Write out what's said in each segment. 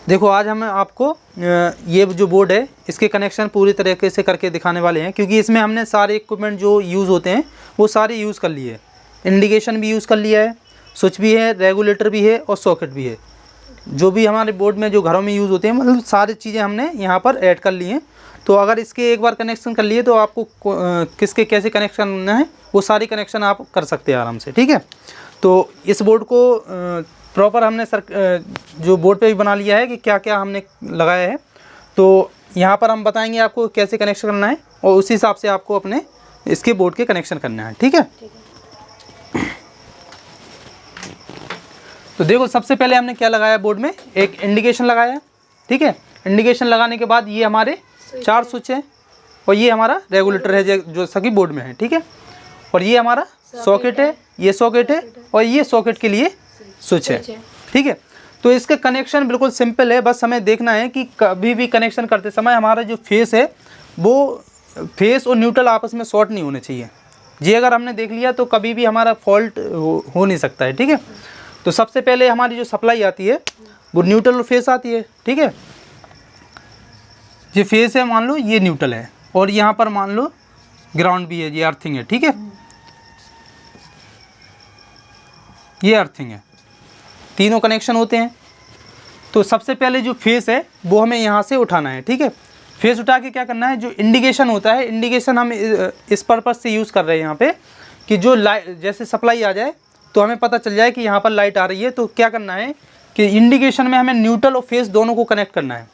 देखो आज हम आपको ये जो बोर्ड है इसके कनेक्शन पूरी तरीके से करके दिखाने वाले हैं, क्योंकि इसमें हमने सारे इक्विपमेंट जो यूज़ होते हैं वो सारे यूज़ कर लिए। इंडिकेशन भी यूज़ कर लिया है, स्विच भी है, रेगुलेटर भी है और सॉकेट भी है। जो भी हमारे बोर्ड में जो घरों में यूज़ होते हैं, मतलब सारी चीज़ें हमने यहाँ पर ऐड कर ली हैं। तो अगर इसके एक बार कनेक्शन कर लिए तो आपको किसके कैसे कनेक्शन करना है वो सारी कनेक्शन आप कर सकते हैं आराम से। ठीक है, तो इस बोर्ड को प्रॉपर हमने जो बोर्ड पे भी बना लिया है कि क्या क्या हमने लगाया है। तो यहाँ पर हम बताएंगे आपको कैसे कनेक्शन करना है और उसी हिसाब से आपको अपने इसके बोर्ड के कनेक्शन करना है। ठीक है, तो देखो सबसे पहले हमने क्या लगाया बोर्ड में, एक इंडिकेशन लगाया। ठीक है, इंडिकेशन लगाने के बाद ये हमारे 4 स्विच है और ये हमारा रेगुलेटर है जो सभी बोर्ड में है। ठीक है, और ये हमारा सॉकेट है, ये सॉकेट है और ये सॉकेट के लिए स्विच है। ठीक है, तो इसके कनेक्शन बिल्कुल सिंपल है। बस हमें देखना है कि कभी भी कनेक्शन करते समय हमारा जो फेस है वो फेस और न्यूट्रल आपस में शॉर्ट नहीं होने चाहिए। ये अगर हमने देख लिया तो कभी भी हमारा फॉल्ट हो नहीं सकता है। ठीक है, तो सबसे पहले हमारी जो सप्लाई आती है वो न्यूट्रल और फेस आती है। ठीक है, ये फेस है, मान लो ये न्यूट्रल है और यहाँ पर मान लो ग्राउंड भी है, ये अर्थिंग है। ठीक है, ये अर्थिंग है, तीनों कनेक्शन होते हैं। तो सबसे पहले जो फेस है वो हमें यहाँ से उठाना है। ठीक है, फेस उठा के क्या करना है, जो इंडिकेशन होता है, इंडिकेशन हम इस पर्पज़ से यूज़ कर रहे हैं यहाँ पे कि जो लाइट जैसे सप्लाई आ जाए तो हमें पता चल जाए कि यहाँ पर लाइट आ रही है। तो क्या करना है कि इंडिकेशन में हमें न्यूट्रल और फेस दोनों को कनेक्ट करना है।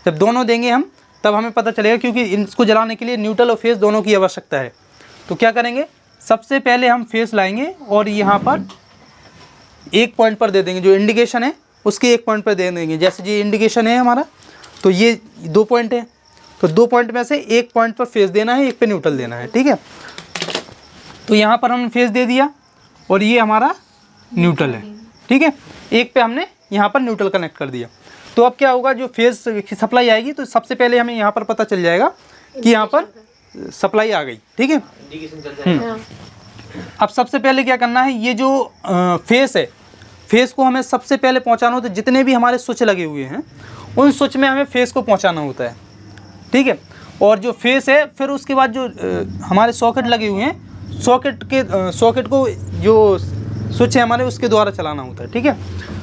जब दोनों देंगे हम तब हमें पता चलेगा, क्योंकि इसको जलाने के लिए न्यूट्रल और फेस दोनों की आवश्यकता है। तो क्या करेंगे, सबसे पहले हम फेस लाएंगे और यहाँ पर एक पॉइंट पर दे देंगे, जो इंडिकेशन है उसके एक पॉइंट पर दे देंगे। जैसे ये इंडिकेशन है हमारा, तो ये 2 पॉइंट है, तो 2 पॉइंट में से एक पॉइंट पर फेस देना है, एक पे न्यूट्रल देना है। ठीक है, तो यहाँ पर हमने फेस दे दिया और ये हमारा न्यूट्रल है। ठीक है, एक पे हमने यहाँ पर न्यूट्रल कनेक्ट कर दिया। तो अब क्या होगा, जो फेस की सप्लाई आएगी तो सबसे पहले हमें यहाँ पर पता चल जाएगा कि यहाँ पर सप्लाई आ गई। ठीक है, अब सबसे पहले क्या करना है, ये जो फेस है, फेस को हमें सबसे पहले पहुंचाना होता है। जितने भी हमारे स्विच लगे हुए हैं उन स्विच में हमें फेस को पहुंचाना होता है। ठीक है, और जो फेस है फिर उसके बाद जो हमारे सॉकेट लगे हुए हैं, सॉकेट को जो स्विच है हमारे उसके द्वारा चलाना होता है। ठीक है,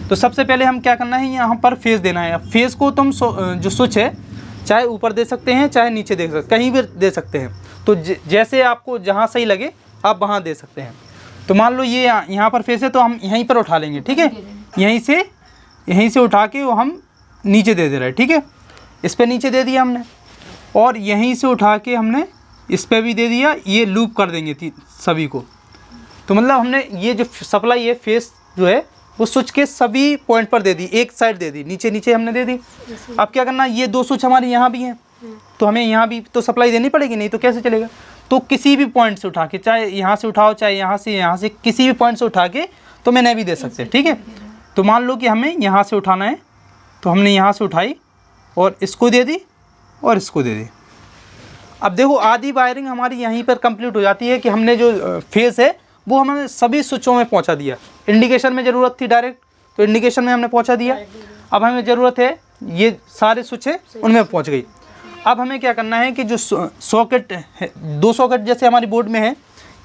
तो सबसे पहले हम क्या करना है, यहाँ पर फेस देना है। अब फेस को तुम जो स्विच है चाहे ऊपर दे सकते हैं चाहे नीचे दे सकते, कहीं भी दे सकते हैं। तो जैसे आपको जहाँ सही लगे आप वहाँ दे सकते हैं। तो मान लो ये यहाँ पर फेस है तो हम यहीं पर उठा लेंगे। ठीक है, यहीं से उठा के वो हम नीचे दे रहे हैं। ठीक है, इस पर नीचे दे दिया हमने और यहीं से उठा के हमने इस पर भी दे दिया। ये लूप कर देंगे सभी को। तो मतलब हमने ये जो सप्लाई है फेस जो है वो स्विच के सभी पॉइंट पर दे दी, एक साइड दे दी, नीचे हमने दे दी। अब क्या करना, ये 2 स्विच हमारे यहाँ भी हैं तो हमें यहाँ भी तो सप्लाई देनी पड़ेगी, नहीं तो कैसे चलेगा। तो किसी भी पॉइंट से उठा के, चाहे यहाँ से उठाओ चाहे यहाँ से किसी भी पॉइंट से उठा के तो मैंने भी दे सकते हैं। ठीक है, तो मान लो कि हमें यहाँ से उठाना है तो हमने यहाँ से उठाई और इसको दे दी और इसको दे दी। अब देखो आधी वायरिंग हमारी यहीं पर कंप्लीट हो जाती है कि हमने जो फेस है वो हमने सभी स्विचों में पहुँचा दिया। इंडिकेशन में ज़रूरत थी डायरेक्ट, तो इंडिकेशन में हमने पहुँचा दिया। अब हमें ज़रूरत है ये सारे स्विच है उनमें पहुँच गई। अब हमें क्या करना है कि जो सॉकेट है, 2 सॉकेट जैसे हमारी बोर्ड में है,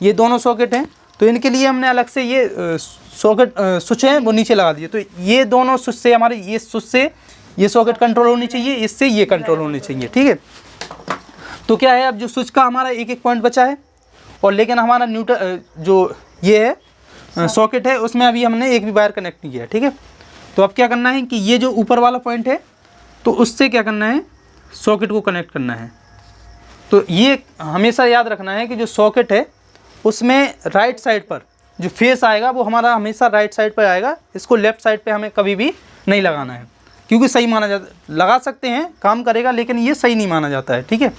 ये दोनों सॉकेट हैं तो इनके लिए हमने अलग से ये सॉकेट स्विच है वो नीचे लगा दिए। तो ये दोनों स्विच से हमारे ये स्विच से ये सॉकेट कंट्रोल होनी चाहिए, इससे ये कंट्रोल होनी चाहिए। ठीक है, तो क्या है, अब जो स्विच का हमारा एक पॉइंट बचा है और लेकिन हमारा न्यूट्रल जो ये है सॉकेट है उसमें अभी हमने एक भी वायर कनेक्ट नहीं किया। ठीक है, तो अब क्या करना है कि ये जो ऊपर वाला पॉइंट है तो उससे क्या करना है, सॉकेट को कनेक्ट करना है। तो ये हमेशा याद रखना है कि जो सॉकेट है उसमें राइट साइड पर जो फेस आएगा वो हमारा हमेशा राइट साइड पर आएगा। इसको लेफ़्ट साइड पे हमें कभी भी नहीं लगाना है, क्योंकि सही माना जाता है। लगा सकते हैं, काम करेगा, लेकिन ये सही नहीं माना जाता है। ठीक है,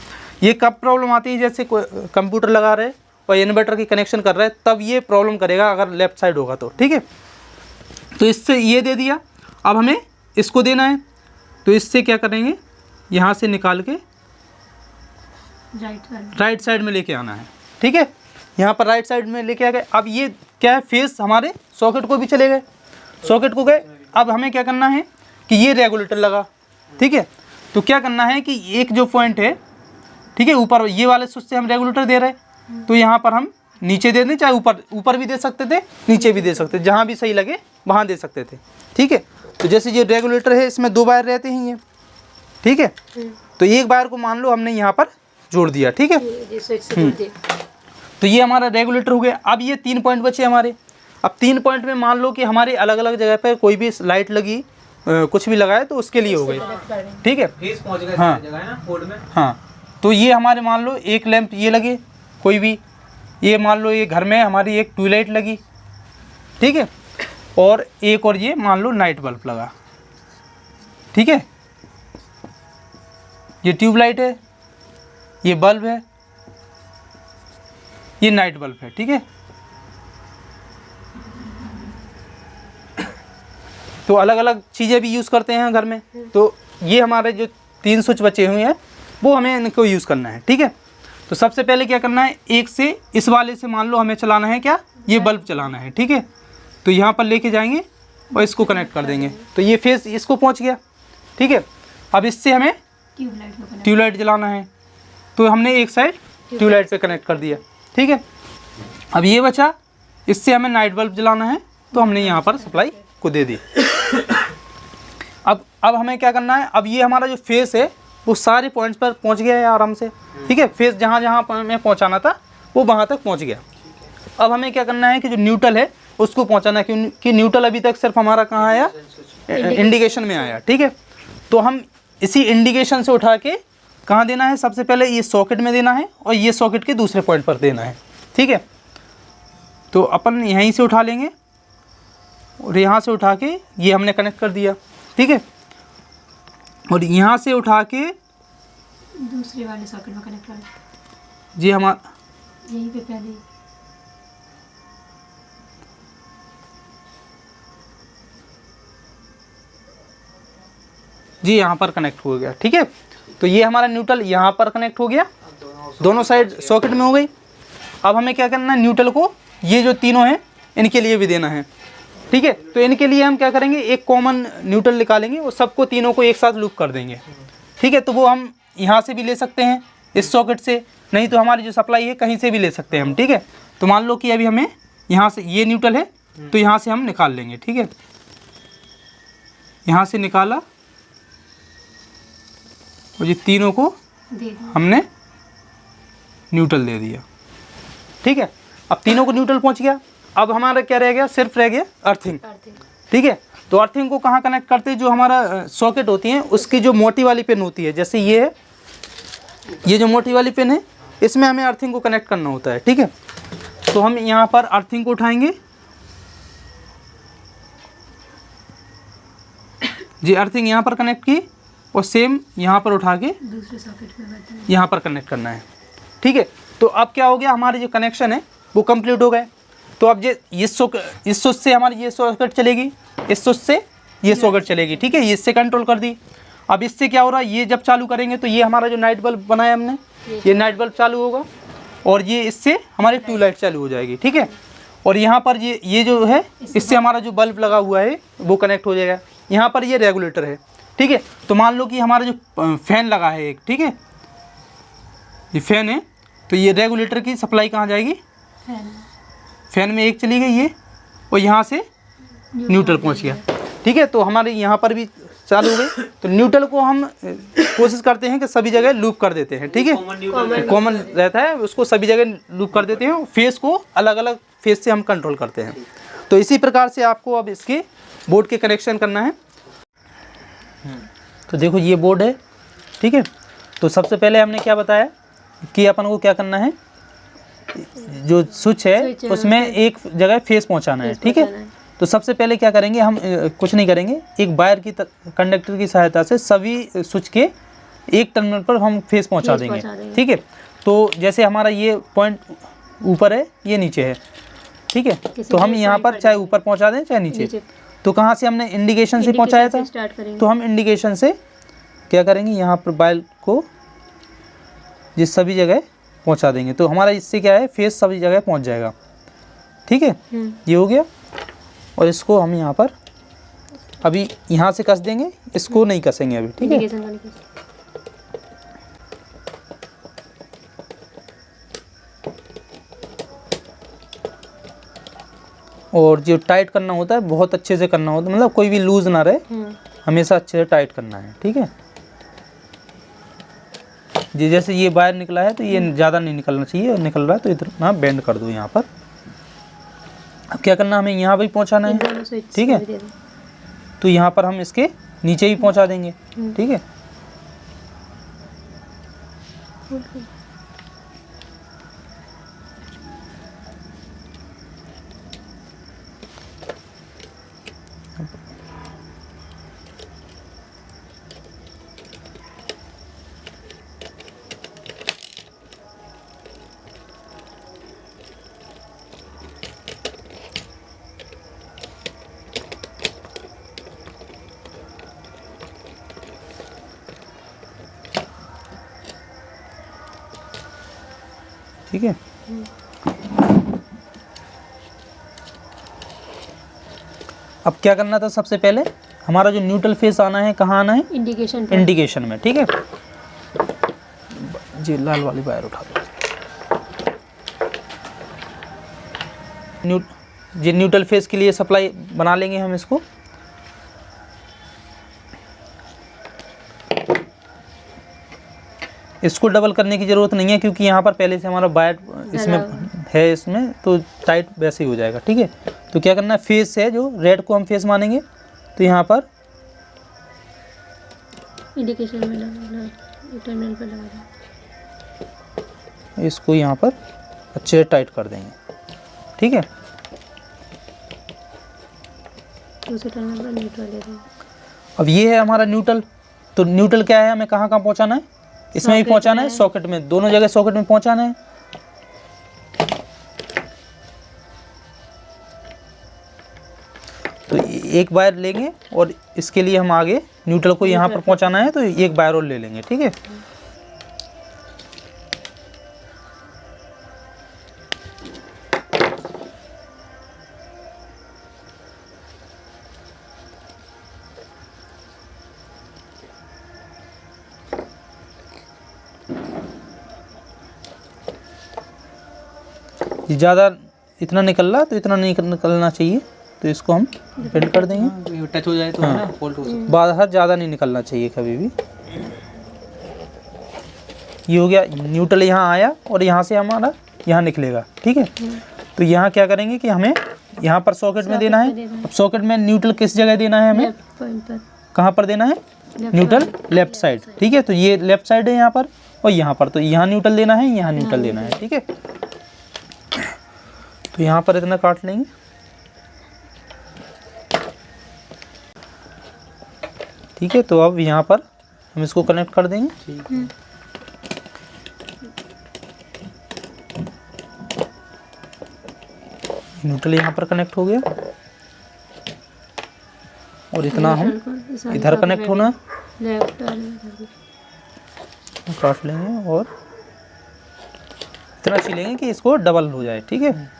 ये कब प्रॉब्लम आती है, जैसे कंप्यूटर लगा रहे और इन्वर्टर की कनेक्शन कर रहे हैं तब ये प्रॉब्लम करेगा अगर लेफ़्ट साइड होगा तो। ठीक है, तो इससे ये दे दिया। अब हमें इसको देना है तो इससे क्या करेंगे, यहाँ से निकाल के राइट साइड में लेके आना है। ठीक है, यहाँ पर राइट साइड में लेके आ गए। अब ये क्या है, फेस हमारे सॉकेट को भी चले गए, सॉकेट को गए। अब हमें क्या करना है कि ये रेगुलेटर लगा, ठीक है। तो क्या करना है कि एक जो पॉइंट है, ठीक है, ऊपर ये वाले स्विच से हम रेगुलेटर दे रहे हैं, तो यहाँ पर हम नीचे दे दें, चाहे ऊपर भी दे सकते थे, नीचे भी दे सकते थे, जहाँ भी सही लगे वहाँ दे सकते थे, ठीक है। तो जैसे ये रेगुलेटर है, इसमें 2 वायर रहते हैं ये, ठीक है। तो एक वायर को मान लो हमने यहाँ पर जोड़ दिया, ठीक है। तो ये हमारा रेगुलेटर हो गया। अब ये 3 पॉइंट बचे हमारे। अब 3 पॉइंट में मान लो कि हमारे अलग अलग जगह पर कोई भी लाइट लगी, कुछ भी लगाए तो उसके लिए हो गई, ठीक है। हाँ हाँ, तो ये हमारे मान लो एक लैंप ये लगे कोई भी, ये मान लो ये घर में हमारी एक ट्यूबलाइट लगी, ठीक है, और एक और ये मान लो नाइट बल्ब लगा, ठीक है। ये ट्यूबलाइट है, ये बल्ब है, ये नाइट बल्ब है, ठीक है। तो अलग अलग चीज़ें भी यूज़ करते हैं घर में। तो ये हमारे जो 3 स्विच बचे हुए हैं वो हमें इनको यूज़ करना है, ठीक है। तो सबसे पहले क्या करना है, एक से इस वाले से मान लो हमें चलाना है क्या, ये बल्ब चलाना है, ठीक है। तो यहाँ पर लेके जाएंगे और इसको कनेक्ट कर देंगे, तो ये फेस इसको पहुँच गया, ठीक है। अब इससे हमें ट्यूबलाइट जलाना है, तो हमने एक साइड ट्यूबलाइट पे कनेक्ट कर दिया, ठीक है। अब ये बचा, इससे हमें नाइट बल्ब जलाना है, तो हमने यहाँ पर सप्लाई को दे दी। अब हमें क्या करना है, अब ये हमारा जो फेस है वो सारे पॉइंट्स पर पहुंच गया है आराम से, ठीक है। फेस जहाँ जहाँ हमें पहुंचाना था वो वहाँ तक पहुंच गया। अब हमें क्या करना है कि जो न्यूट्रल है उसको पहुंचाना है, क्योंकि न्यूट्रल अभी तक सिर्फ हमारा कहाँ आया, इंडिकेशन में आया, ठीक है। तो हम इसी इंडिकेशन से उठा के कहाँ देना है, सबसे पहले ये सॉकेट में देना है और ये सॉकेट के दूसरे पॉइंट पर देना है, ठीक है। तो अपन यहीं से उठा लेंगे और यहाँ से उठा के ये हमने कनेक्ट कर दिया, ठीक है। और यहाँ से उठा के दूसरे वाले सॉकेट में कनेक्ट कर जी हमारा यहीं पे पहले जी यहाँ पर कनेक्ट हो गया, ठीक है। तो ये हमारा न्यूट्रल यहाँ पर कनेक्ट हो गया, दोनों साइड सॉकेट में हो गई। अब हमें क्या करना है, न्यूट्रल को ये जो तीनों हैं इनके लिए भी देना है, ठीक है। तो इनके लिए हम क्या करेंगे, एक कॉमन न्यूट्रल निकालेंगे और सबको तीनों को एक साथ लूप कर देंगे, ठीक है। तो वो हम यहाँ से भी ले सकते हैं इस सॉकेट से, नहीं तो हमारी जो सप्लाई है कहीं से भी ले सकते हैं हम, ठीक है। तो मान लो कि अभी हमें यहाँ से ये न्यूट्रल है तो यहाँ से हम निकाल लेंगे, ठीक है। यहाँ से निकाला और ये तीनों को हमने न्यूट्रल दे दिया, ठीक है। अब तीनों को न्यूट्रल पहुँच गया। अब हमारा क्या रह गया, सिर्फ रह गया अर्थिंग, ठीक है। तो अर्थिंग को कहाँ कनेक्ट करते हैं, जो हमारा सॉकेट होती है उसकी जो मोटी वाली पिन होती है, जैसे ये है, ये जो मोटी वाली पिन है इसमें हमें अर्थिंग को कनेक्ट करना होता है, ठीक है। तो हम यहाँ पर अर्थिंग को उठाएंगे जी, अर्थिंग यहाँ पर कनेक्ट की और सेम यहाँ पर उठा के दूसरे सॉकेट में यहाँ पर कनेक्ट करना है, ठीक है। तो अब क्या हो गया, हमारे जो कनेक्शन है वो कंप्लीट हो गए। तो अब इस स्विच से हमारी ये सॉकेट चलेगी, इस स्विच से ये सॉकेट चलेगी, ठीक है। ये इससे कंट्रोल कर दी। अब इससे क्या हो रहा है, ये जब चालू करेंगे तो ये हमारा जो नाइट बल्ब बनाया हमने, ये नाइट बल्ब चालू होगा और ये इससे हमारी ट्यूबलाइट चालू हो जाएगी, ठीक है। और यहाँ पर ये जो है इससे हमारा जो बल्ब लगा हुआ है वो कनेक्ट हो जाएगा। यहाँ पर ये रेगुलेटर है, ठीक है। तो मान लो कि हमारा जो फैन लगा है एक, ठीक है, ये फैन है, तो ये रेगुलेटर की सप्लाई कहाँ जाएगी, फैन में एक चली गई ये और यहाँ से न्यूट्रल पहुँच गया, ठीक है। तो हमारे यहाँ पर भी चालू हो गई। तो न्यूट्रल को हम कोशिश करते हैं कि सभी जगह लूप कर देते हैं, ठीक है, कॉमन रहता है उसको सभी जगह लूप कर देते हैं। फेस को अलग अलग फेस से हम कंट्रोल करते हैं। तो इसी प्रकार से आपको अब इसके बोर्ड के कनेक्शन करना है। तो देखो ये बोर्ड है, ठीक है। तो सबसे पहले हमने क्या बताया कि अपन को क्या करना है, जो स्विच है उसमें एक जगह फेस पहुंचाना है, ठीक है। तो सबसे पहले क्या करेंगे हम, कुछ नहीं करेंगे, एक वायर की कंडक्टर की सहायता से सभी स्विच के एक टर्मिनल पर हम फेस पहुंचा देंगे, ठीक है। तो जैसे हमारा ये पॉइंट ऊपर है, ये नीचे है, ठीक है। तो हम यहाँ पर चाहे ऊपर पहुँचा दें चाहे नीचे। तो कहाँ से हमने इंडिकेशन से पहुँचाया था, तो हम इंडिकेशन से क्या करेंगे, यहाँ पर वायर को जिस सभी जगह पहुँचा देंगे। तो हमारा इससे क्या है, फेस सभी जगह पहुँच जाएगा, ठीक है। ये हो गया। और इसको हम यहाँ पर अभी यहाँ से कस देंगे, इसको नहीं कसेंगे अभी, ठीक है। इंडिकेशन वाली कैसे? और जो टाइट करना होता है बहुत अच्छे से करना होता है, मतलब कोई भी लूज ना रहे, हमेशा अच्छे से टाइट करना है, ठीक है। जी जैसे ये बाहर निकला है तो ये ज़्यादा नहीं निकलना चाहिए, और निकल रहा है तो इतना बेंड कर दो यहाँ पर। अब क्या करना, हमें यहाँ भी पहुँचाना है, दोनों स्विच ठीक है। दे दो। तो यहाँ पर हम इसके नीचे भी पहुँचा देंगे, ठीक है। ठीक है। अब क्या करना था, सबसे पहले हमारा जो न्यूट्रल फेस आना है, कहाँ आना है, इंडिकेशन पर। इंडिकेशन में, ठीक है। जी लाल वाली वायर उठा दो। न्यूट्रल फेस के लिए सप्लाई बना लेंगे हम इसको। इसको डबल करने की ज़रूरत नहीं है, क्योंकि यहाँ पर पहले से हमारा वायर इसमें है, इसमें तो टाइट वैसे ही हो जाएगा, ठीक है। तो क्या करना है, फेस है जो रेड को हम फेस मानेंगे, तो यहाँ पर इंडिकेशन में लगाना, टर्मिनल पर लगाना। इसको यहाँ पर अच्छे से टाइट कर देंगे, ठीक है। दूसरे टर्मिनल पर न्यूट्रल ले देंगे। अब ये है हमारा न्यूट्रल। तो न्यूट्रल क्या है, हमें कहाँ कहाँ पहुँचाना है, इसमें भी पहुँचाना है, सॉकेट में, दोनों जगह सॉकेट में पहुँचाना है। तो एक वायर लेंगे और इसके लिए हम आगे न्यूट्रल को यहाँ पर पहुँचाना है, तो एक वायर और ले लेंगे, ठीक है। ज़्यादा इतना निकल रहा तो इतना नहीं निकलना चाहिए, तो इसको हम बेंड कर देंगे, टच हो जाए तो है ना, फोल्ड हो सकता बाहर ज़्यादा नहीं निकलना चाहिए कभी भी। ये हो गया, न्यूट्रल यहाँ आया और यहाँ से हमारा यहाँ निकलेगा, ठीक है। तो यहाँ क्या करेंगे कि हमें यहाँ पर सॉकेट में देना है। अब सॉकेट में न्यूट्रल किस जगह देना है हमें, लेफ्ट पॉइंट पर, कहाँ पर देना है, न्यूट्रल लेफ्ट साइड, ठीक है। तो ये लेफ्ट साइड है यहाँ पर, और यहाँ पर, तो यहाँ न्यूट्रल देना है, यहाँ न्यूट्रल देना है, ठीक है। तो यहाँ पर इतना काट लेंगे, ठीक है। तो अब यहाँ पर हम इसको कनेक्ट कर देंगे, न्यूट्रल यहाँ पर कनेक्ट हो गया, और इतना हम इधर कनेक्ट होना है, लेफ्ट और काट लेंगे और इतना छीलेंगे कि इसको डबल हो जाए, ठीक है।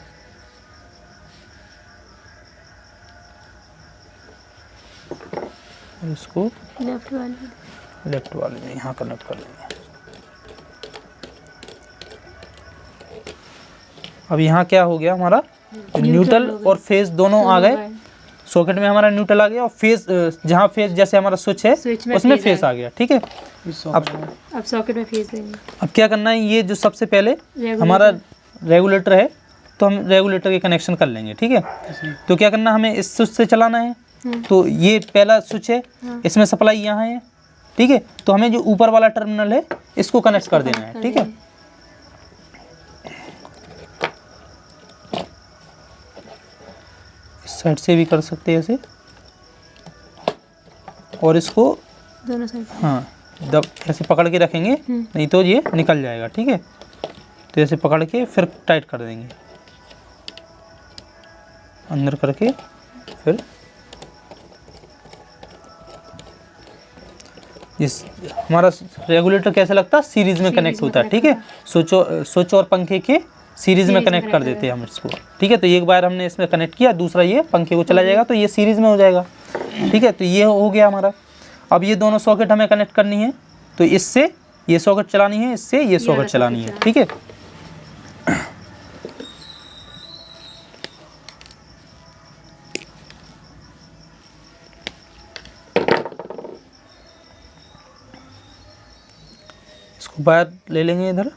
और इसको लेफ्ट वाले में यहाँ कनेक्ट कर लेंगे। अब यहाँ क्या हो गया, हमारा न्यूट्रल और फेस दोनों आ गए, सॉकेट में हमारा न्यूट्रल आ गया, और फेस जहाँ फेस जैसे हमारा स्विच है उसमें फेस आ गया, ठीक है। अब सॉकेट में फेस देंगे। अब क्या करना है, ये जो सबसे पहले हमारा रेगुलेटर है, तो हम रेगुलेटर के कनेक्शन कर लेंगे, ठीक है। तो क्या करना, हमें इस स्विच से चलाना है, तो ये पहला स्विच है, इसमें सप्लाई यहाँ है, ठीक है। तो हमें जो ऊपर वाला टर्मिनल है इसको कनेक्ट कर देना है, ठीक है। इस साइड से भी कर सकते हैं ऐसे, और इसको दोनों साइड, हाँ दब ऐसे पकड़ के रखेंगे, नहीं तो ये निकल जाएगा, ठीक है। तो ऐसे पकड़ के फिर टाइट कर देंगे, अंदर करके फिर इस हमारा रेगुलेटर कैसे लगता है, सीरीज में कनेक्ट होता है, ठीक है। स्विच और पंखे के सीरीज में कनेक्ट कर देते हैं हम इसको, ठीक है। तो एक बार हमने इसमें कनेक्ट किया, दूसरा ये पंखे को चला जाएगा, तो ये सीरीज में हो जाएगा। ठीक है। तो ये हो गया हमारा। अब ये दोनों सॉकेट हमें कनेक्ट करनी है, तो इससे ये सॉकेट चलानी है, इससे ये सॉकेट चलानी है, ठीक है। इसको बाहर ले लेंगे इधर,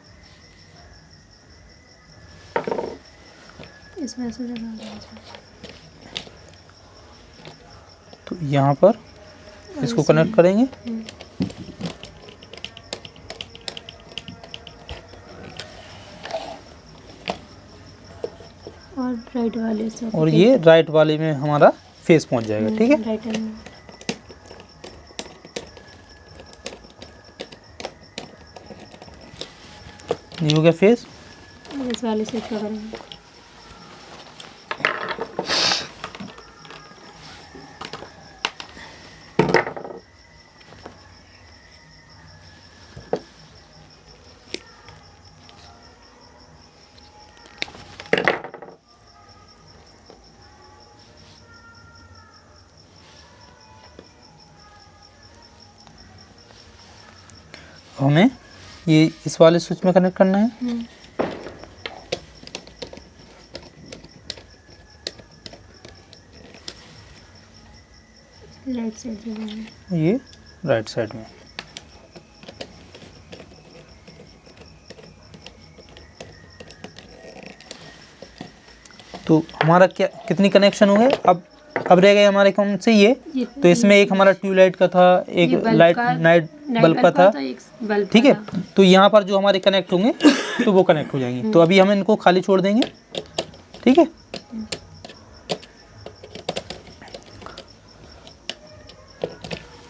इसमें से लगा तो यहाँ पर इसको कनेक्ट करेंगे। और राइट वाले से और ये राइट वाले में हमारा फेस पहुंच जाएगा, ठीक है। राइट में ये हो गया फेस। और इस वाले से क्या करेंगे? हमें ये इस वाले स्विच में कनेक्ट करना है। राइट साइड में, ये राइट साइड में। तो हमारा क्या कितनी कनेक्शन हो गए? अब रह गए हमारे कौन से ये, तो इसमें एक हमारा ट्यूबलाइट का था, एक लाइट नाइट बल्ब का था, ठीक है। तो यहाँ पर जो हमारे कनेक्ट होंगे तो वो कनेक्ट हो जाएंगे। तो अभी हम इनको खाली छोड़ देंगे, ठीक है।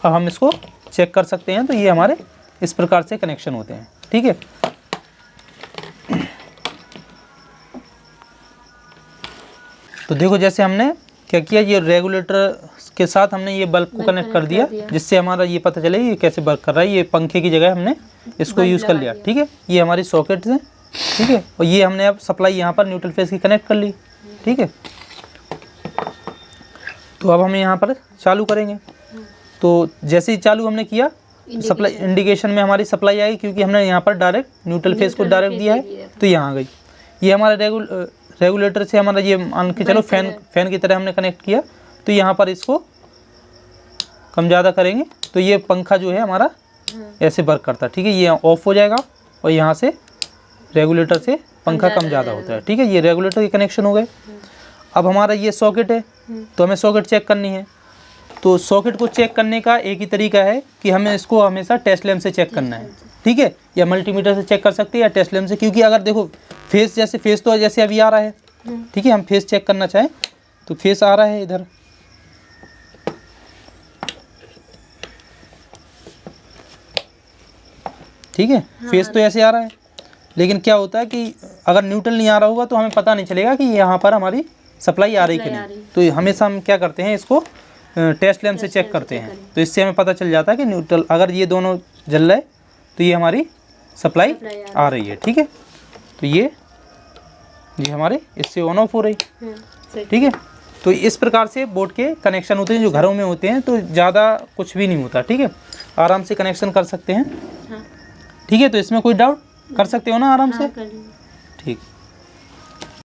अब हम इसको चेक कर सकते हैं। तो ये हमारे इस प्रकार से कनेक्शन होते हैं, ठीक है। तो देखो जैसे हमने क्या किया, ये रेगुलेटर के साथ हमने ये बल्ब को कनेक्ट कर दिया, जिससे हमारा ये पता चले ये कैसे वर्क कर रहा है। ये पंखे की जगह हमने इसको यूज़ कर लिया, ठीक है। ये हमारी सॉकेट्स हैं, ठीक है। और ये हमने अब सप्लाई यहाँ पर न्यूट्रल फेस की कनेक्ट कर ली, ठीक है। तो अब हम यहाँ पर चालू करेंगे। तो जैसे ही चालू हमने किया, सप्लाई इंडिकेशन में हमारी सप्लाई आई, क्योंकि हमने यहाँ पर डायरेक्ट न्यूट्रल फेस को डायरेक्ट दिया है, तो यहाँ आ गई। ये हमारा रेगुलेटर से हमारा ये मान के चलो फैन की तरह हमने कनेक्ट किया। तो यहाँ पर इसको कम ज़्यादा करेंगे तो ये पंखा जो है हमारा ऐसे वर्क करता है, ठीक है। ये ऑफ हो जाएगा और यहाँ से रेगुलेटर से पंखा कम ज़्यादा होता है, ठीक है। ये रेगुलेटर के कनेक्शन हो गए। अब हमारा ये सॉकेट है, तो हमें सॉकेट चेक करनी है। तो सॉकेट को चेक करने का एक ही तरीका है कि हमें इसको हमेशा टेस्ट लैंप से चेक करना है, ठीक है। या मल्टीमीटर से चेक कर सकते हैं या टेस्ट लैंप से, क्योंकि अगर देखो फेस तो जैसे अभी आ रहा है, ठीक है। हम फेस चेक करना चाहें तो फेस आ रहा है इधर, ठीक है। फेस तो ऐसे आ रहा है, लेकिन क्या होता है कि अगर न्यूट्रल नहीं आ रहा होगा तो हमें पता नहीं चलेगा कि यहाँ पर हमारी सप्लाई आ रही कि नहीं। तो हमेशा हम क्या करते हैं, इसको टेस्ट लैंप से चेक करते हैं। तो इससे हमें पता चल जाता है कि न्यूट्रल, अगर ये दोनों जल रहा है तो ये हमारी सप्लाई आ रही है, ठीक है। तो ये हमारे इससे ऑन ऑफ हो रही, ठीक है। तो इस प्रकार से बोर्ड के कनेक्शन होते हैं जो घरों में होते हैं। तो ज़्यादा कुछ भी नहीं होता, ठीक है। आराम से कनेक्शन कर सकते हैं, ठीक है। तो इसमें कोई डाउट कर सकते हो ना आराम से।